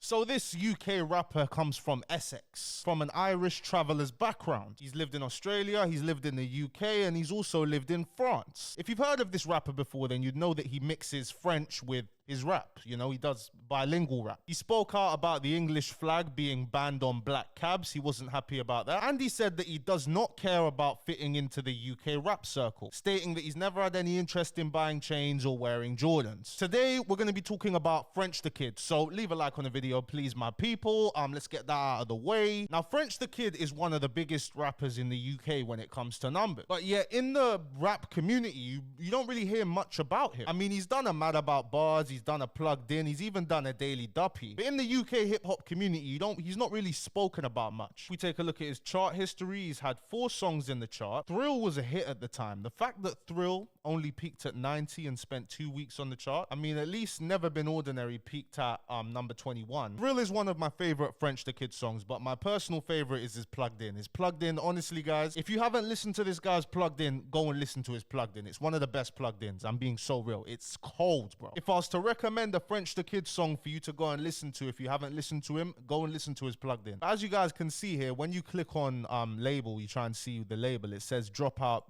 So this UK rapper comes from Essex, from an Irish traveller's background. He's lived in Australia, he's lived in the UK, and he's also lived in France. If you've heard of this rapper before, then you'd know that he mixes French with his rap. You know, he does bilingual rap. He spoke out about the English flag being banned on black cabs. He wasn't happy about that. And he said that he does not care about fitting into the UK rap circle, stating that he's never had any interest in buying chains or wearing Jordans. Today, we're going to be talking about French the Kid. So leave a like on the video, please, my people. Let's get that out of the way. Now, French the Kid is one of the biggest rappers in the UK when it comes to numbers. But yet, in the rap community, you don't really hear much about him. I mean, he's done a Mad About Bars, he's done a Plugged In, he's even done a Daily Duppy. But in the UK hip-hop community, he's not really spoken about much. If we take a look at his chart history, he's had 4 songs in the chart. Thrill was a hit at the time. The fact that Thrill only peaked at 90 and spent 2 weeks on the chart, I mean, at least Never Been Ordinary peaked at number 21. Thrill is one of my favorite French the Kid songs, but my personal favorite is his Plugged In. His Plugged In, honestly, guys, if you haven't listened to this guy's Plugged In, go and listen to his Plugged In. It's one of the best Plugged Ins. I'm being so real. It's cold, bro. If I was to recommend a French the Kid song for you to go and listen to, if you haven't listened to him, go and listen to his Plugged In. As you guys can see here, when you click on label, you try and see the label, it says Dropout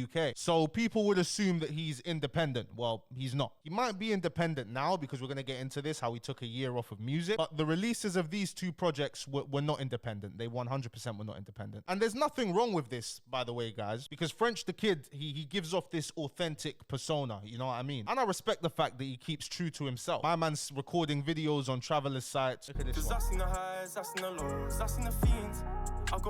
UK. So people would assume that he's independent. Well, he's not. He might be independent now because we're going to get into this, how he took a year off of music. But the releases of these 2 projects were not independent. They 100% were not independent. And there's nothing wrong with this, by the way, guys, because French the Kid, he gives off this authentic persona, you know what I mean? And I respect the fact that he keeps true to himself. My man's recording videos on travelers' sites. Look at this one. The highs, that's in the lows, that's in the fiends.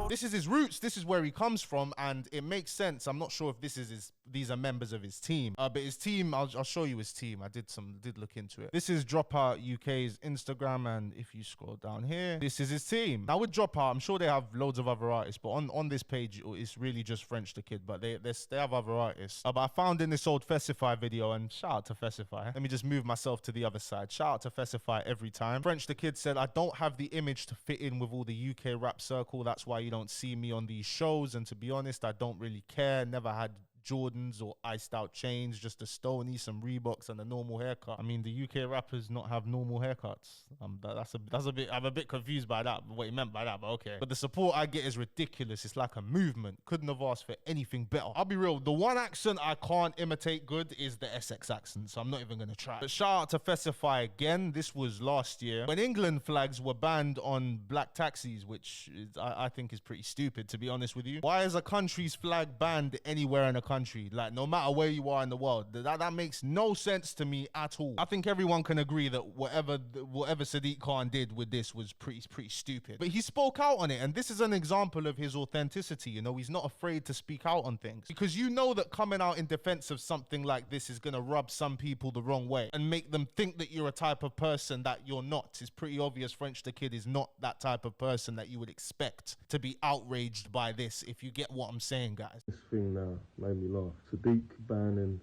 This is his roots. This is where he comes from, and it makes sense. I'm not sure if these are members of his team, but his team, I'll show you his team. I did look into it. This is Dropout UK's Instagram, and if you scroll down here, this is his team. Now with Dropout, I'm sure they have loads of other artists, but on this page, it's really just French the Kid, but they have other artists. But I found in this old Fesify video, and shout out to Fesify. Let me just move myself to the other side. Shout out to Fesify every time. French the Kid said, I don't have the image to fit in with all the UK rap circle. That's why you don't see me on these shows, and to be honest, I don't really care. Never had Jordans or iced out chains, just a Stony, some Reeboks, and a normal haircut. I mean, the UK rappers not have normal haircuts. That's a bit. I'm a bit confused by that. What he meant by that, but okay. But the support I get is ridiculous. It's like a movement. Couldn't have asked for anything better. I'll be real. The one accent I can't imitate good is the Essex accent, so I'm not even gonna try. But shout out to Fesify again. This was last year when England flags were banned on black taxis, which I think is pretty stupid, to be honest with you. Why is a country's flag banned anywhere in a country? Like, no matter where you are in the world, that makes no sense to me at all. I think everyone can agree that whatever Sadiq Khan did with this was pretty stupid. But he spoke out on it, and this is an example of his authenticity. You know, he's not afraid to speak out on things, because you know that coming out in defense of something like this is gonna rub some people the wrong way and make them think that you're a type of person that you're not. It's pretty obvious French the Kid is not that type of person that you would expect to be outraged by this, if you get what I'm saying, guys. This thing now made me laugh. Sadiq banning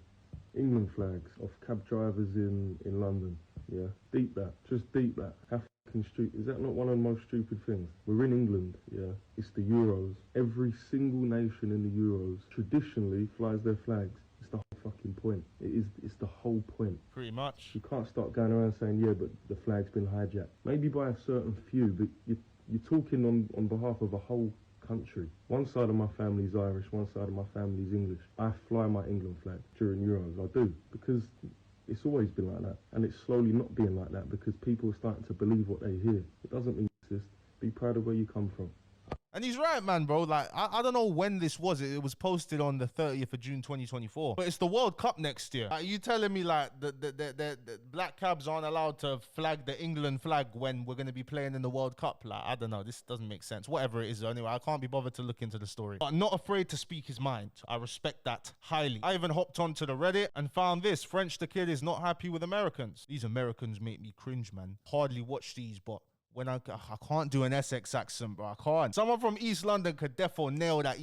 England flags off cab drivers in London. Yeah, deep that. Just deep that. How fucking stupid. Is that not one of the most stupid things? We're in England, yeah. It's the Euros. Every single nation in the Euros traditionally flies their flags. It's the whole fucking point. It's the whole point. Pretty much. You can't start going around saying, yeah, but the flag's been hijacked. Maybe by a certain few, but you're talking on behalf of a whole country. One side of my family's Irish, one side of my family's English. I fly my England flag during Euros. I do, because it's always been like that, and it's slowly not being like that because people are starting to believe what they hear. It doesn't mean racist. Be proud of where you come from. And he's right, man, bro. Like, I don't know when this was. It was posted on the 30th of June, 2024. But it's the World Cup next year. Are you telling me, like, the black cabs aren't allowed to flag the England flag when we're going to be playing in the World Cup? Like, I don't know. This doesn't make sense. Whatever it is, anyway, I can't be bothered to look into the story. But not afraid to speak his mind. I respect that highly. I even hopped onto the Reddit and found this. French the Kid is not happy with Americans. These Americans make me cringe, man. Hardly watch these, but when I can't do an Essex accent, bro. I can't. Someone from East London could defo nail that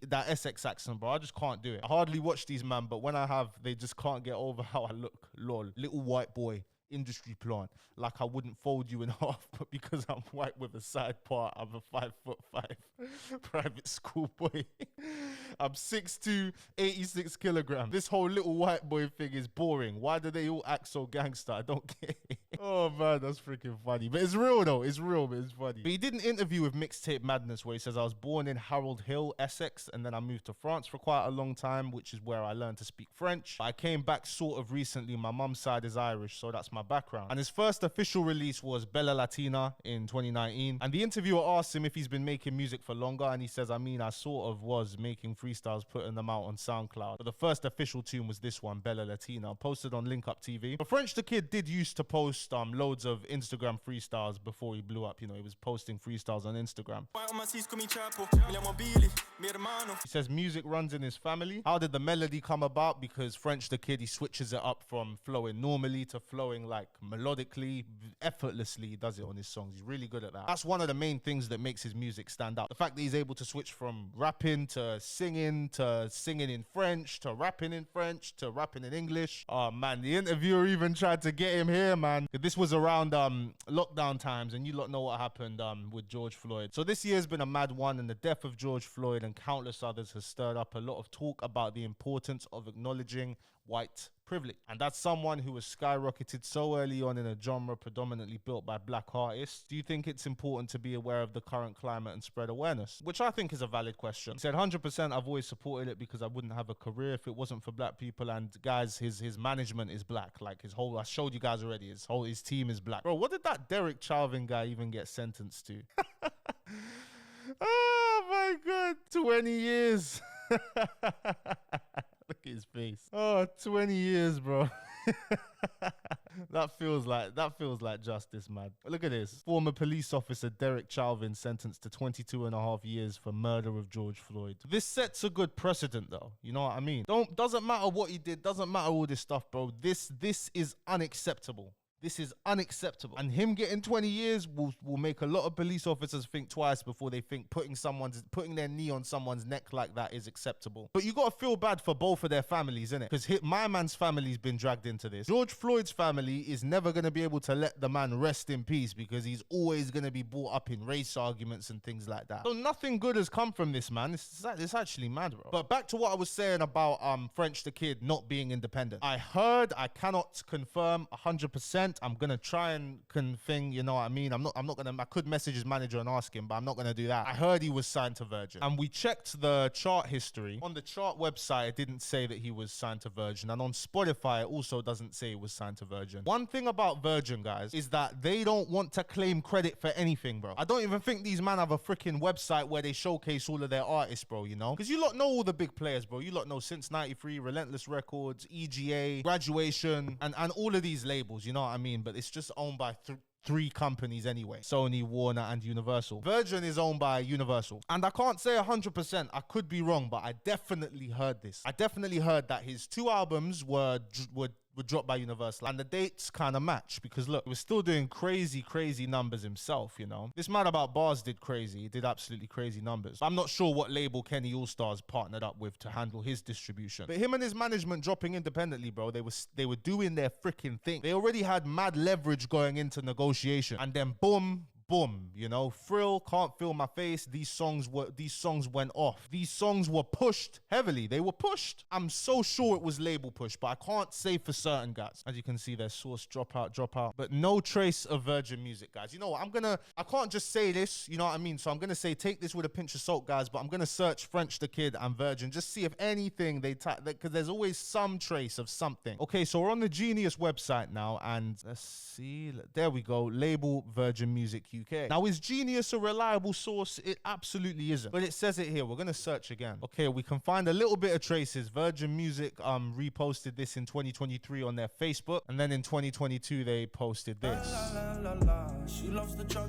that Essex accent, bro. I just can't do it. I hardly watch these, man, but when I have, they just can't get over how I look. Lol. Little white boy. Industry plant. Like I wouldn't fold you in half, but because I'm white with a side part, I'm a 5'5" private school boy. I'm 6'2", 86 kilograms. This whole little white boy thing is boring. Why do they all act so gangster? I don't get it. Oh man, that's freaking funny. But it's real though. It's real, but it's funny. But he did an interview with Mixtape Madness where he says, I was born in Harold Hill, Essex, and then I moved to France for quite a long time, which is where I learned to speak French. I came back sort of recently. My mum's side is Irish, so that's my background. And his first official release was Bella Latina in 2019. And the interviewer asked him if he's been making music for longer, and he says, I mean, I sort of was making freestyles, putting them out on SoundCloud. But the first official tune was this one, Bella Latina, posted on Link Up TV. But French the Kid did used to post loads of Instagram freestyles before he blew up. You know, he was posting freestyles on Instagram. He says music runs in his family. How did the melody come about? Because French the Kid, he switches it up from flowing normally to flowing like melodically, effortlessly. He does it on his songs. He's really good at that. That's one of the main things that makes his music stand out. The fact that he's able to switch from rapping to singing in French to rapping in French to rapping in English. Oh man, the interviewer even tried to get him here, man. This was around lockdown times, and you lot know what happened with George Floyd. So this year's been a mad one, and the death of George Floyd and countless others has stirred up a lot of talk about the importance of acknowledging white privilege. And that's someone who was skyrocketed so early on in a genre predominantly built by black artists. Do you think it's important to be aware of the current climate and spread awareness? Which I think is a valid question. He said 100% I've always supported it because I wouldn't have a career if it wasn't for black people. And guys, his management is black. Like his whole, I showed you guys already, his team is black. Bro, what did that Derek Chauvin guy even get sentenced to? Oh my God, 20 years. Look at his face. Oh, 20 years, bro. That feels like justice, man. Look at this. Former police officer Derek Chauvin sentenced to 22.5 years for murder of George Floyd. This sets a good precedent, though. You know what I mean? Doesn't matter what he did. Doesn't matter all this stuff, bro. This is unacceptable. This is unacceptable. And him getting 20 years will make a lot of police officers think twice before they think putting their knee on someone's neck like that is acceptable. But you gotta feel bad for both of their families, innit? Because my man's family's been dragged into this. George Floyd's family is never gonna be able to let the man rest in peace because he's always gonna be brought up in race arguments and things like that. So nothing good has come from this, man. It's actually mad, bro. But back to what I was saying about French the Kid not being independent. I cannot confirm 100%. I'm gonna try and confirm, you know what I mean? I could message his manager and ask him, but I'm not gonna do that. I heard he was signed to Virgin. And we checked the chart history. On the chart website, it didn't say that he was signed to Virgin. And on Spotify, it also doesn't say he was signed to Virgin. One thing about Virgin, guys, is that they don't want to claim credit for anything, bro. I don't even think these man have a freaking website where they showcase all of their artists, bro, you know? Because you lot know all the big players, bro. You lot know Since 93, Relentless Records, EGA, Graduation, and all of these labels, you know what I mean? But it's just owned by three companies anyway: Sony, Warner, and Universal. Virgin is owned by Universal. And I can't say 100%, I could be wrong, but I definitely heard this. I definitely heard that his 2 albums were dropped by Universal, and the dates kind of match because look, he was still doing crazy numbers himself, you know. This man about bars did crazy. He did absolutely crazy numbers. I'm not sure what label Kenny All-Stars partnered up with to handle his distribution, but him and his management dropping independently, bro, they were doing their freaking thing. They already had mad leverage going into negotiation, and then boom, you know, Frill, Can't Feel My Face. These songs went off. These songs were pushed heavily. They were pushed. I'm so sure it was label push, but I can't say for certain, guys. As you can see, their source drop out. But no trace of Virgin music, guys. You know what? I can't just say this, you know what I mean? So I'm gonna say take this with a pinch of salt, guys, but I'm gonna search French the Kid and Virgin, just see if anything because there's always some trace of something. Okay, so we're on the Genius website now, and let's see. There we go. Label Virgin Music UK. Now, is Genius a reliable source? It absolutely isn't, but it says it here. We're gonna search again. Okay, we can find a little bit of traces. Virgin Music reposted this in 2023 on their Facebook, and then in 2022 they posted this.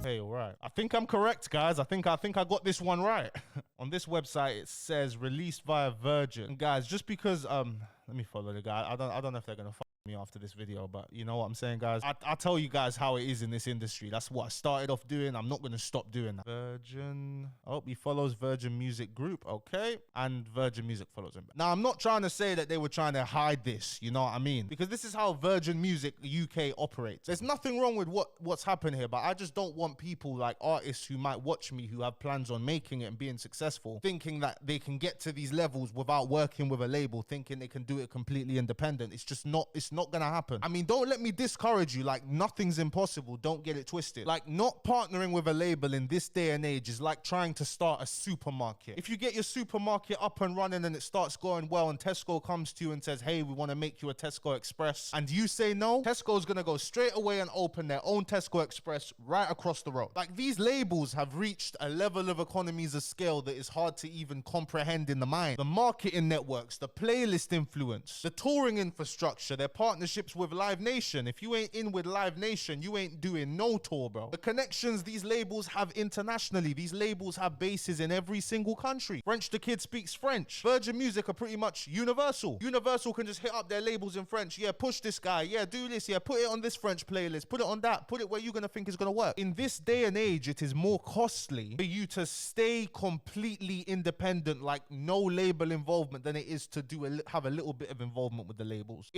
Hey, all right. I think I'm correct, guys. I think I got this one right. On this website, it says released via Virgin. And guys, just because let me follow the guy. I don't know if they're gonna follow. me after this video, but you know what I'm saying, guys? I tell you guys how it is in this industry. That's what I started off doing. I'm not going to stop doing that. Virgin. Oh, he follows Virgin Music Group. Okay. And Virgin Music follows him. Now, I'm not trying to say that they were trying to hide this. You know what I mean? Because this is how Virgin Music UK operates. There's nothing wrong with what's happened here, but I just don't want people like artists who might watch me who have plans on making it and being successful thinking that they can get to these levels without working with a label, thinking they can do it completely independent. It's not gonna happen. I mean, don't let me discourage you. Like, nothing's impossible. Don't get it twisted. Like, not partnering with a label in this day and age is like trying to start a supermarket. If you get your supermarket up and running and it starts going well and Tesco comes to you and says, hey, we want to make you a Tesco Express, and you say no, Tesco's gonna go straight away and open their own Tesco Express right across the road. Like, these labels have reached a level of economies of scale that is hard to even comprehend in the mind. The marketing networks, the playlist influence, the touring infrastructure, their partnerships with Live Nation. If you ain't in with Live Nation, you ain't doing no tour, bro. The connections these labels have internationally. These labels have bases in every single country. French the Kid speaks French. Virgin Music are pretty much universal. Universal can just hit up their labels in French. Yeah, push this guy. Yeah, do this. Yeah, put it on this French playlist. Put it on that. Put it where you're going to think is going to work. In this day and age, it is more costly for you to stay completely independent, like no label involvement, than it is to have a little bit of involvement with the labels.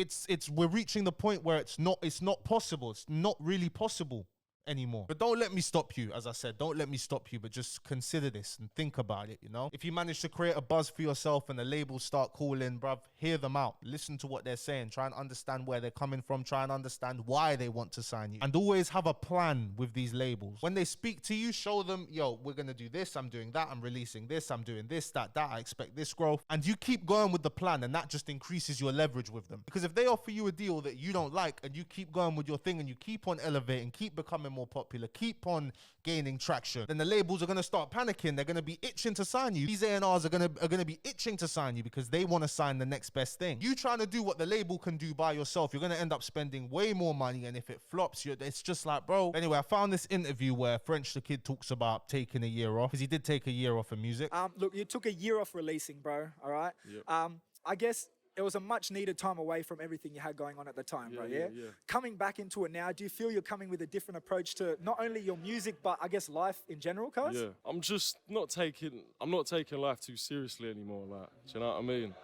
We're reaching the point where it's not possible. It's not really possible anymore. But don't let me stop you. As I said, don't let me stop you, but just consider this and think about it, you know? If you manage to create a buzz for yourself and the labels start calling, bruv, hear them out. Listen to what they're saying. Try and understand where they're coming from. Try and understand why they want to sign you. And always have a plan with these labels. When they speak to you, show them, yo, we're going to do this. I'm doing that. I'm releasing this. I'm doing this, that. I expect this growth. And you keep going with the plan, and that just increases your leverage with them. Because if they offer you a deal that you don't like and you keep going with your thing and you keep on elevating, keep becoming more popular, keep on gaining traction, then the labels are going to start panicking. They're going to be itching to sign you. These A&Rs are going to be itching to sign you because they want to sign the next best thing. You trying to do what the label can do by yourself, you're going to end up spending way more money, and if it flops, it's just like, bro. Anyway, I found this interview where French the Kid talks about taking a year off, because he did take a year off of music. Look, you took a year off releasing, bro, all right? Yep. I guess it was a much needed time away from everything you had going on at the time, bro, yeah? Coming back into it now, do you feel you're coming with a different approach to not only your music, but I guess life in general, cuz? Yeah, I'm not taking life too seriously anymore, like, do you know what I mean?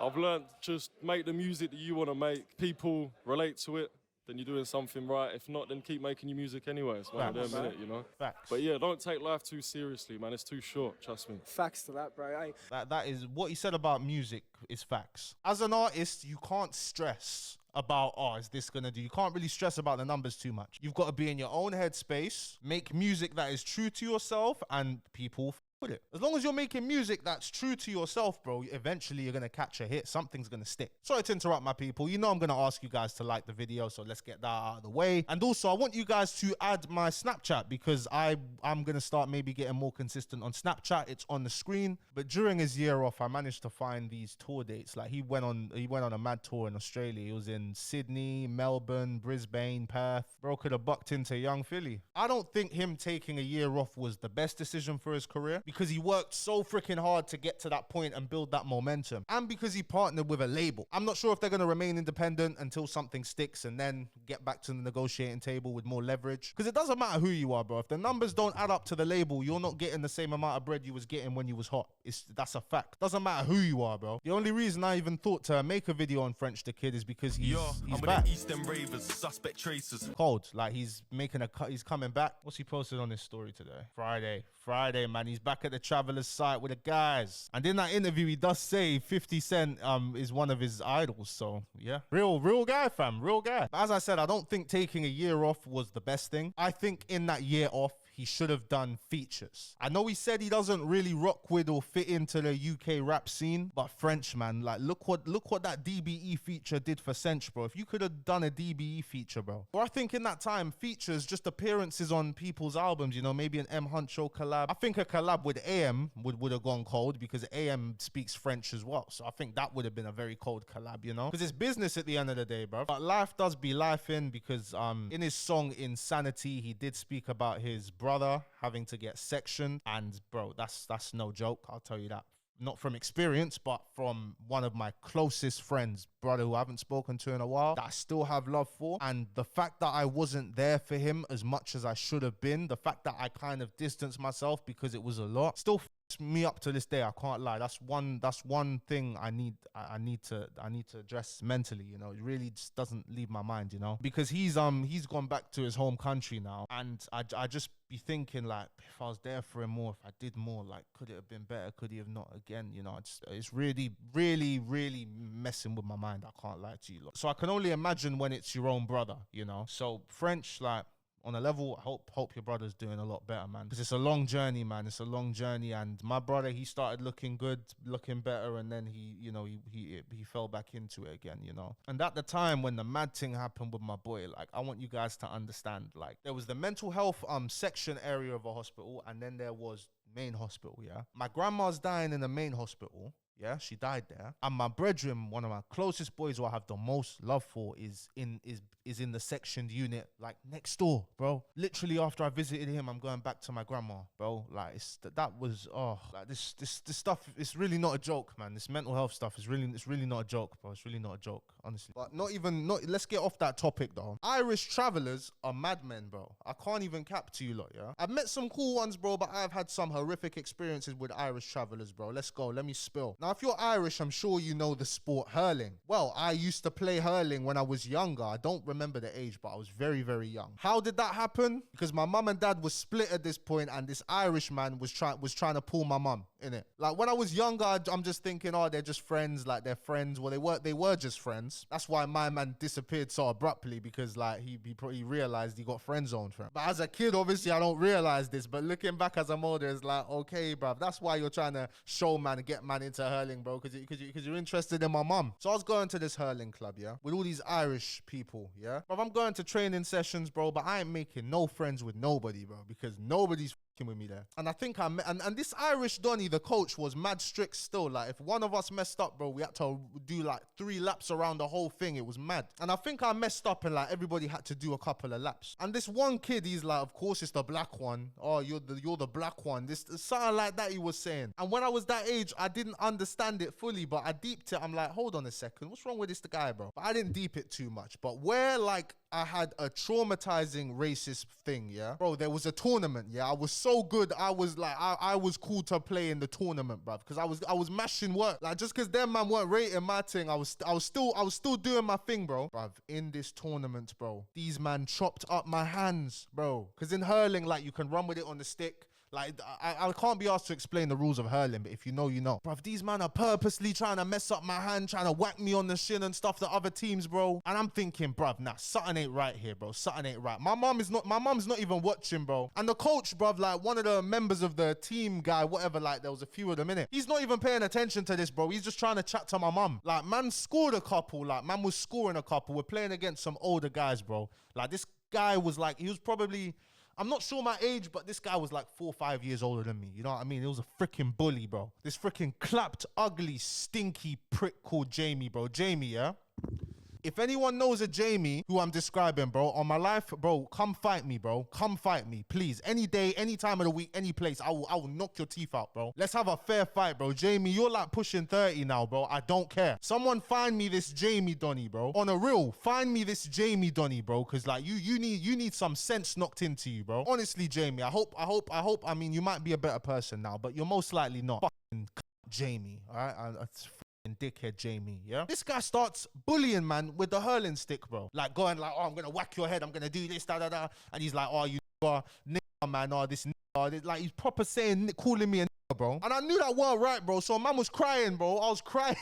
I've learned just make the music that you want to make. People relate to it, then you're doing something right. If not, then keep making your music anyway. It's one of them, innit, you know? Facts. But yeah, don't take life too seriously, man. It's too short, trust me. Facts to that, bro. Hey. That is what he said about music is facts. As an artist, you can't stress about, oh, is this gonna do? You can't really stress about the numbers too much. You've got to be in your own headspace, make music that is true to yourself, and people with it. As long as you're making music that's true to yourself, bro, eventually you're gonna catch a hit. Something's gonna stick. Sorry to interrupt, my people. You know I'm gonna ask you guys to like the video, so let's get that out of the way. And also, I want you guys to add my Snapchat, because I'm gonna start maybe getting more consistent on Snapchat. It's on the screen. But during his year off, I managed to find these tour dates. Like, he went on a mad tour in Australia. He was in Sydney, Melbourne, Brisbane, Perth. Bro could have bucked into young Philly. I don't think him taking a year off was the best decision for his career, because he worked so freaking hard to get to that point and build that momentum, and because he partnered with a label. I'm not sure if they're going to remain independent until something sticks and then get back to the negotiating table with more leverage, because it doesn't matter who you are, bro. If the numbers don't add up to the label, you're not getting the same amount of bread you was getting when you was hot. That's a fact. Doesn't matter who you are, bro. The only reason I even thought to make a video on French the Kid is because he's back. East End Ravers, suspect tracers. Cold. Like, he's coming back. What's he posted on his story today? Friday, man. He's back at the Travelers site with the guys. And in that interview, he does say 50 Cent is one of his idols. So yeah, real guy, fam, real guy. But as I said, I don't think taking a year off was the best thing. I think in that year off, he should have done features. I know he said he doesn't really rock with or fit into the UK rap scene, but French, man, like, look what that DBE feature did for Sench, bro. If you could have done a DBE feature, bro. Or I think in that time, features, just appearances on people's albums, you know, maybe an M Huncho collab. I think a collab with AM would have gone cold, because AM speaks French as well. So I think that would have been a very cold collab, you know? Because it's business at the end of the day, bro. But life does be life because in his song Insanity, he did speak about his brother having to get sectioned, and bro, that's no joke, I'll tell you that. not from experience, but from one of my closest friends, brother who I haven't spoken to in a while, that I still have love for. And the fact that I wasn't there for him as much as I should have been, the fact that I kind of distanced myself because it was a lot, still me up to this day. I can't lie. That's one thing I need to address mentally, you know. It really just doesn't leave my mind, you know, because he's gone back to his home country now, and I just be thinking, like, if I was there for him more, if I did more, like, could it have been better? Could he have not? Again, you know, it's really messing with my mind. I can't lie to you lot. So I can only imagine when it's your own brother, you know. So French, like, on a level, I hope your brother's doing a lot better, man. Because it's a long journey, man. It's a long journey. And my brother, he started looking good, looking better, and then he fell back into it again, you know. And at the time when the mad thing happened with my boy, like, I want you guys to understand, like, there was the mental health section area of a hospital, and then there was main hospital, yeah. My grandma's dying in the main hospital. Yeah, she died there. And my brethren, one of my closest boys who I have the most love for, is in the sectioned unit, like, next door, bro. Literally after I visited him, I'm going back to my grandma, bro. Like, this stuff, it's really not a joke, man. This mental health stuff it's really not a joke, bro. It's really not a joke, honestly. But let's get off that topic though. Irish travelers are madmen, bro. I can't even cap to you lot, yeah. I've met some cool ones, bro, but I've had some horrific experiences with Irish travelers, bro. Let's go. Let me spill. Now, if you're Irish, I'm sure you know the sport hurling. Well, I used to play hurling when I was younger. I don't remember the age, but I was very, very young. How did that happen? Because my mum and dad was split at this point, and this Irish man was trying to pull my mum, innit? Like, when I was younger, I'm just thinking, oh, they're just friends, like, they're friends. Well, they were just friends. That's why my man disappeared so abruptly, because, like, he probably realized he got friend zoned for him. But as a kid, obviously, I don't realize this, but looking back as I'm older, it's like, okay, bruv, that's why you're trying to show man and get man into hurling, bro, because you're interested in my mum. So I was going to this hurling club, yeah, with all these Irish people, yeah. But I'm going to training sessions, bro, but I ain't making no friends with nobody, bro, because nobody's with me there. And I think and this Irish Donny, the coach, was mad strict still. Like, if one of us messed up, bro, we had to do like 3 laps around the whole thing. It was mad. And I think I messed up, and like everybody had to do a couple of laps. And this one kid, he's like, of course it's the black one. Oh, you're the black one. This something like that he was saying. And when I was that age, I didn't understand it fully, but I deeped it. I'm like, hold on a second, what's wrong with this guy, bro? But I didn't deep it too much. But where, like, I had a traumatizing racist thing, yeah, bro, there was a tournament, yeah. I was so good, I was like, I was cool to play in the tournament, bruv, because I was mashing work. Like, just because them man weren't rating my thing, I was still doing my thing, bro. Bruv, in this tournament, bro, these man chopped up my hands, bro, because in hurling, like, you can run with it on the stick. Like, I can't be asked to explain the rules of hurling, but if you know, you know. Bruv, these man are purposely trying to mess up my hand, trying to whack me on the shin and stuff to other teams, bro. And I'm thinking, bruv, nah, something ain't right here, bro. Something ain't right. My mum's not even watching, bro. And the coach, bruv, like, one of the members of the team guy, whatever, like, there was a few of them in it. He's not even paying attention to this, bro. He's just trying to chat to my mum. Like, man scored a couple. Like, man was scoring a couple. We're playing against some older guys, bro. Like, this guy was like, he was probably, I'm not sure my age, but this guy was like 4 or 5 years older than me. You know what I mean? It was a freaking bully, bro. This freaking clapped, ugly, stinky prick called Jamie, bro. Jamie, yeah? If anyone knows a Jamie who I'm describing, bro, on my life, bro, come fight me, bro. Come fight me, please. Any day, any time of the week, any place, I will knock your teeth out, bro. Let's have a fair fight, bro. Jamie, you're like pushing 30 now, bro. I don't care. Someone find me this Jamie Donny, bro. On a real, find me this Jamie Donny, bro, because like you need some sense knocked into you, bro. Honestly, Jamie, I hope. I mean, you might be a better person now, but you're most likely not. Fucking Jamie, all right? Dickhead Jamie, yeah? This guy starts bullying, man, with the hurling stick, bro. Like, going like, oh, I'm gonna whack your head, I'm gonna do this, da-da-da. And he's like, oh, you nigger, man, oh, this nigger. Like, he's proper saying, calling me a nigger, bro. And I knew that weren't right, bro. So man was crying, bro. I was crying.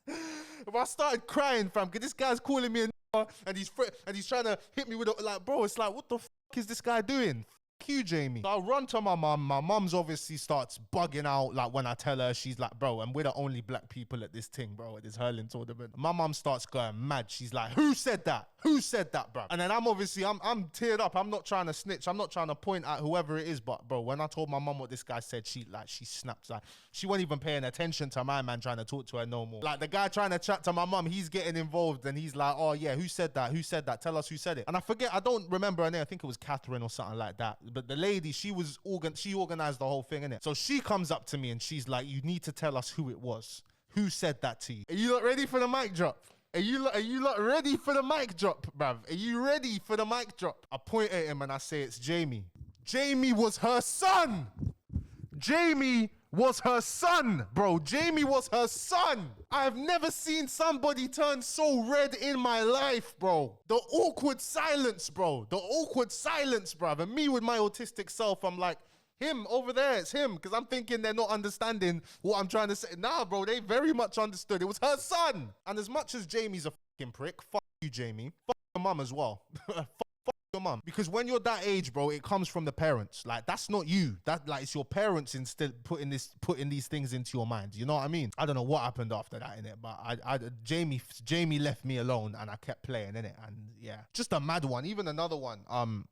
I started crying, fam, because this guy's calling me a nigger, and he's trying to hit me with a, like, bro, it's like, what the fuck is this guy doing? You, Jamie. So I run to my mum. My mum's obviously starts bugging out, like, when I tell her. She's like, bro, and we're the only black people at this thing, bro, at this hurling tournament. My mum starts going mad. She's like, who said that? Who said that, bro? And then I'm teared up. I'm not trying to snitch. I'm not trying to point at whoever it is, but bro, when I told my mum what this guy said, she snapped. Like, she wasn't even paying attention to my man trying to talk to her no more. Like, the guy trying to chat to my mum, he's getting involved, and he's like, oh yeah, who said that? Who said that? Tell us who said it. And I forget, I don't remember her name. I think it was Catherine or something like that. but the lady, she organized the whole thing, innit? So she comes up to me and she's like, you need to tell us who it was. Who said that to you? Are you lot ready for the mic drop? Are you lot ready for the mic drop, bruv? Are you ready for the mic drop? I point at him and I say, it's Jamie. Jamie was her son. Jamie was her son, bro. Jamie was her son. I have never seen somebody turn so red in my life, bro. The awkward silence, bro. The awkward silence, bruv. And me with my autistic self, I'm like, him over there, it's him. Because I'm thinking they're not understanding what I'm trying to say. Nah, bro, they very much understood. It was her son. And as much as Jamie's a fucking prick, fuck you, Jamie. Fuck your mum as well. Fuck your mum. Because when you're that age, bro, it comes from the parents. Like, that's not you. That, like, it's your parents instead putting these things into your mind. You know what I mean? I don't know what happened after that, innit? But Jamie left me alone and I kept playing, innit? And yeah, just a mad one. Even another one.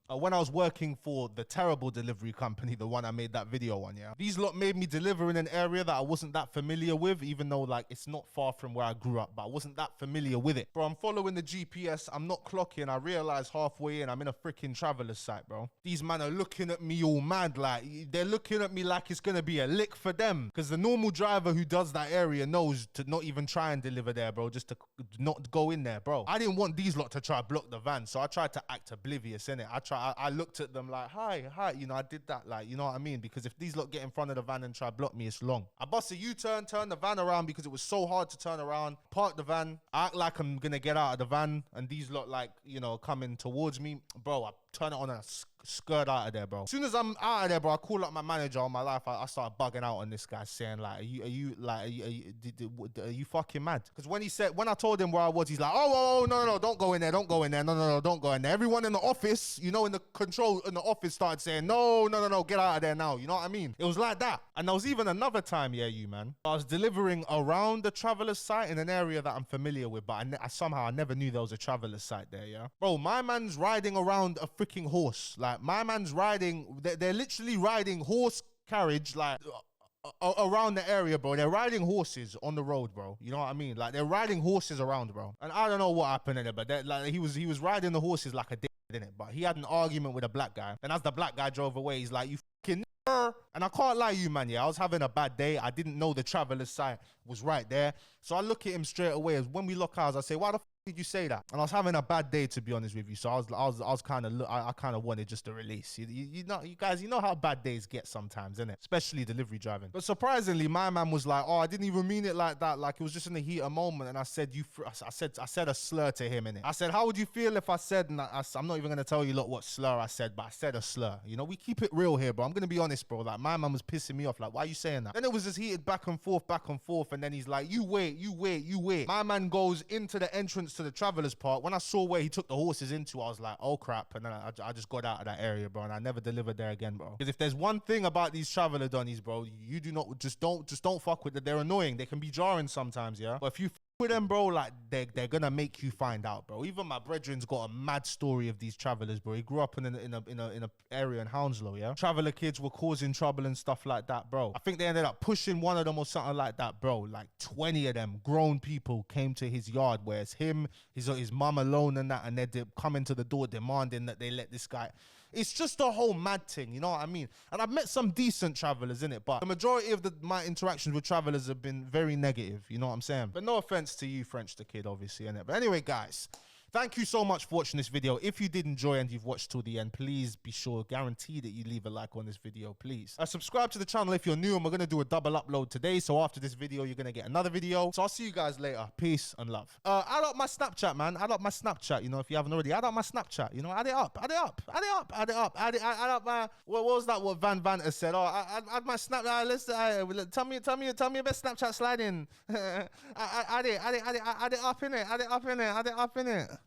When I was working for the terrible delivery company, the one I made that video on, yeah, these lot made me deliver in an area that I wasn't that familiar with, even though, like, it's not far from where I grew up, but I wasn't that familiar with it. Bro, I'm following the GPS. I'm not clocking. I realize halfway in, I'm in a freaking traveler's site, bro. These men are looking at me all mad, like, they're looking at me like it's gonna be a lick for them. Because the normal driver who does that area knows to not even try and deliver there, bro, just to not go in there, bro. I didn't want these lot to try block the van, so I tried to act oblivious, innit? I looked at them like, hi, you know, I did that, like, you know what I mean? Because if these lot get in front of the van and try block me, it's long. I bust a U-turn, turn the van around because it was so hard to turn around, park the van, I act like I'm gonna get out of the van, and these lot, like, you know, coming towards me, bro, I turn it on and skirt out of there, bro. As soon as I'm out of there, bro, I call up my manager on my life. I start bugging out on this guy, saying like, are you fucking mad? Because when I told him where I was, he's like, oh, no, don't go in there, no, don't go in there. Everyone in the office, you know, in the control in the office started saying, no, get out of there now. You know what I mean? It was like that. And there was even another time, yeah, you man, I was delivering around the traveler's site in an area that I'm familiar with, but I never knew there was a traveler's site there, yeah. Bro, my man's riding around a freaking horse. Like, my man's riding, they're literally riding horse carriage, like, around the area, bro. They're riding horses on the road, bro. You know what I mean? Like, they're riding horses around, bro. And I don't know what happened in it, but like, he was riding the horses like a dick, innit? But he had an argument with a black guy. And as the black guy drove away, he's like, you fucking nigger. And I can't lie to you, man, yeah, I was having a bad day. I didn't know the traveler's site was right there. So I look at him straight away. As when we lock eyes, I say, why the f did you say that? And I was having a bad day, to be honest with you. So I kind of wanted just a release. You know, you guys, you know how bad days get sometimes, innit? Especially delivery driving. But surprisingly, my man was like, oh, I didn't even mean it like that. Like, it was just in the heat of moment. And I said, I said a slur to him, innit? I said, how would you feel if I said, and I'm not even gonna tell you, look, what slur I said, but I said a slur. You know, we keep it real here, bro. I'm gonna be honest, bro. Like, my man was pissing me off. Like, why are you saying that? Then it was just heated back and forth. And then he's like, you wait. My man goes into the entrance to the traveler's park. When I saw where he took the horses into, I was like, oh crap. And then I just got out of that area, bro. And I never delivered there again, bro. Because if there's one thing about these traveler donnies, bro, you do not, just don't fuck with them. They're annoying. They can be jarring sometimes, yeah? But if you f with them, bro, like, they're gonna make you find out, bro. Even my brethren's got a mad story of these travelers, bro. He grew up in a area in Hounslow, yeah? Traveler kids were causing trouble and stuff like that, bro. I think they ended up pushing one of them or something like that, bro. Like 20 of them grown people came to his yard, where it's him, his mum alone and that, and they're coming to the door demanding that they let this guy. It's just a whole mad thing, you know what I mean? And I've met some decent travelers in it, but the majority of my interactions with travelers have been very negative, you know what I'm saying? But no offense to you, French the Kid, obviously, innit? But anyway, guys, thank you so much for watching this video. If you did enjoy and you've watched till the end, please be sure, guarantee that you leave a like on this video, please. Subscribe to the channel if you're new, and we're going to do a double upload today. So after this video, you're going to get another video. So I'll see you guys later. Peace and love. Add up my Snapchat, man. Add up my Snapchat, you know, if you haven't already. Add up my Snapchat, you know, add it up my, what was that what Van has said? Oh, add my Snapchat. Listen, tell me your best Snapchat slide in. Add it up in it.